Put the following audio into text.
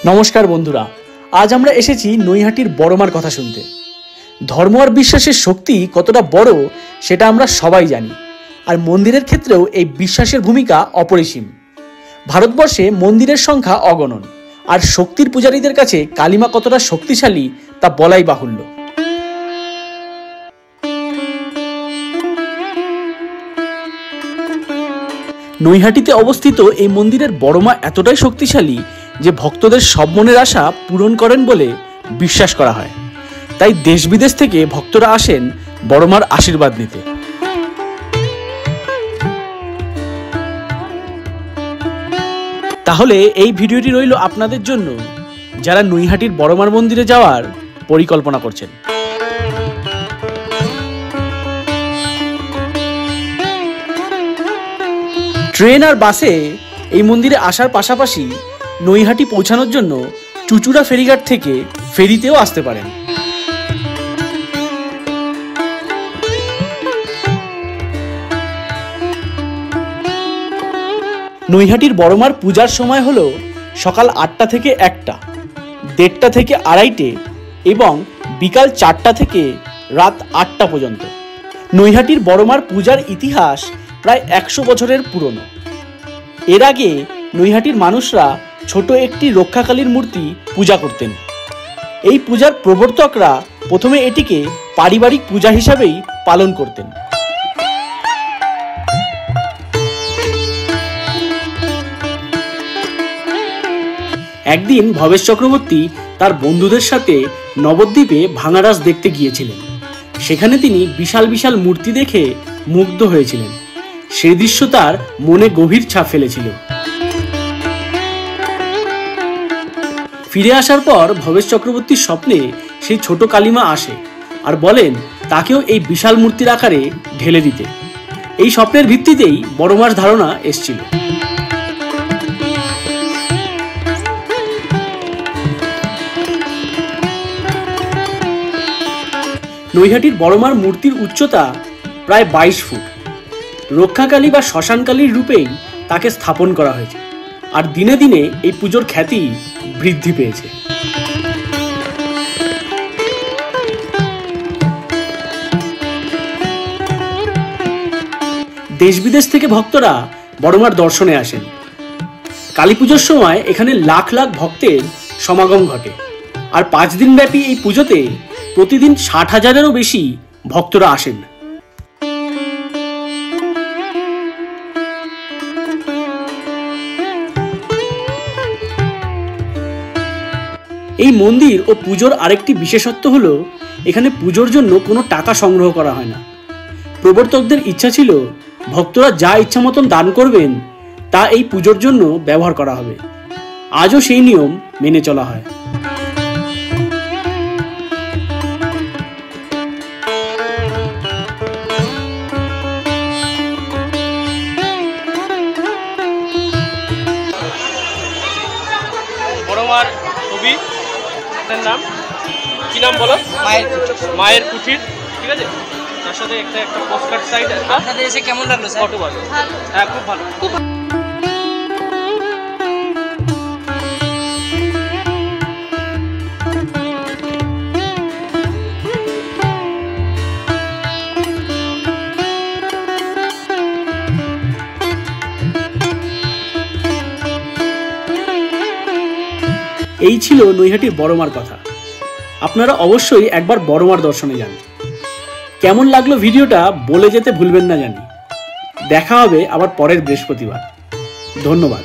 নমস্কার বন্ধুরা, আজ আমরা এসেছি নৈহাটির বড়মার কথা শুনতে। ধর্ম আর বিশ্বাসের শক্তি কতটা বড় সেটা আমরা সবাই জানি, আর মন্দিরের ক্ষেত্রেও এই বিশ্বাসের ভূমিকা অপরিসীম। ভারতবর্ষে মন্দিরের সংখ্যা অগণন, আর শক্তির পূজারীদের কাছে কালীমা কতটা শক্তিশালী তা বলাই বাহুল্য। নৈহাটিতে অবস্থিত এই মন্দিরের বড়মা এতটাই শক্তিশালী যে ভক্তদের সব মনের আশা পূরণ করেন বলে বিশ্বাস করা হয়। তাই দেশ বিদেশ থেকে ভক্তরা আসেন বড়মার আশীর্বাদ নিতে। তাহলে এই ভিডিওটি রইল আপনাদের জন্য, যারা নৈহাটির বড়মার মন্দিরে যাওয়ার পরিকল্পনা করছেন। ট্রেন আর বাসে এই মন্দিরে আসার পাশাপাশি নৈহাটি পৌঁছানোর জন্য চুচুড়া ফেরিঘাট থেকে ফেরিতেও আসতে পারেন। নৈহাটির বড়মার পূজার সময় হলো সকাল 8টা থেকে 1টা, 1:30 থেকে 2:30 এবং বিকাল 4টা থেকে রাত 8টা পর্যন্ত। নৈহাটির বড়মার পূজার ইতিহাস প্রায় 100 বছরের পুরনো। এর আগে নৈহাটির মানুষরা ছোট একটি রক্ষাকালীর মূর্তি পূজা করতেন। এই পূজার প্রবর্তকরা প্রথমে এটিকে পারিবারিক পূজা হিসাবেই পালন করতেন। একদিন ভবেশ চক্রবর্তী তার বন্ধুদের সাথে নবদ্বীপে ভাঙারাস দেখতে গিয়েছিলেন। সেখানে তিনি বিশাল বিশাল মূর্তি দেখে মুগ্ধ হয়েছিলেন। সেই দৃশ্য তার মনে গভীর ছাপ ফেলেছিল। ফিরে আসার পর ভবেশ চক্রবর্তীর স্বপ্নে সেই ছোট কালীমা আসে আর বলেন তাকেও এই বিশাল মূর্তির আকারে ঢেলে দিতে। এই স্বপ্নের ভিত্তিতেই বড়মার ধারণা এসেছিল। নৈহাটির বড়মার মূর্তির উচ্চতা প্রায় 22 ফুট। রক্ষাকালী বা শ্মশানকালীর রূপেই তাকে স্থাপন করা হয়েছে, আর দিনে দিনে এই পুজোর খ্যাতি বৃদ্ধি পেয়েছে। দেশ বিদেশ থেকে ভক্তরা বড়মার দর্শনে আসেন। কালী পুজোর সময় এখানে লাখ লাখ ভক্তের সমাগম ঘটে, আর 5 দিন ব্যাপী এই পুজোতে প্রতিদিন 60,000-এরও বেশি ভক্তরা আসেন। এই মন্দির ও পুজোর আরেকটি বিশেষত্ব হলো এখানে পুজোর জন্য কোনো টাকা সংগ্রহ করা হয় না। প্রবর্তকদের ইচ্ছা ছিল ভক্তরা যা ইচ্ছা মতন দান করবেন তা এই পুজোর জন্য ব্যবহার করা হবে। আজও সেই নিয়ম মেনে চলা হয়। বড়মার ছবি, নাম কি নাম বলো? মায়ের কুঠির, ঠিক আছে। তার সাথে একটা পোস্টকার্ড সাইড। আপনাদের এসে কেমন লাগলো স্যার? ফটো ভালো। হ্যাঁ, খুব ভালো। এই ছিল নৈহাটির বড়মার কথা। আপনারা অবশ্যই একবার বড়মার দর্শনে যান। কেমন লাগলো ভিডিওটা বলে যেতে ভুলবেন না জানি। দেখা হবে আবার পরের বৃহস্পতিবার। ধন্যবাদ।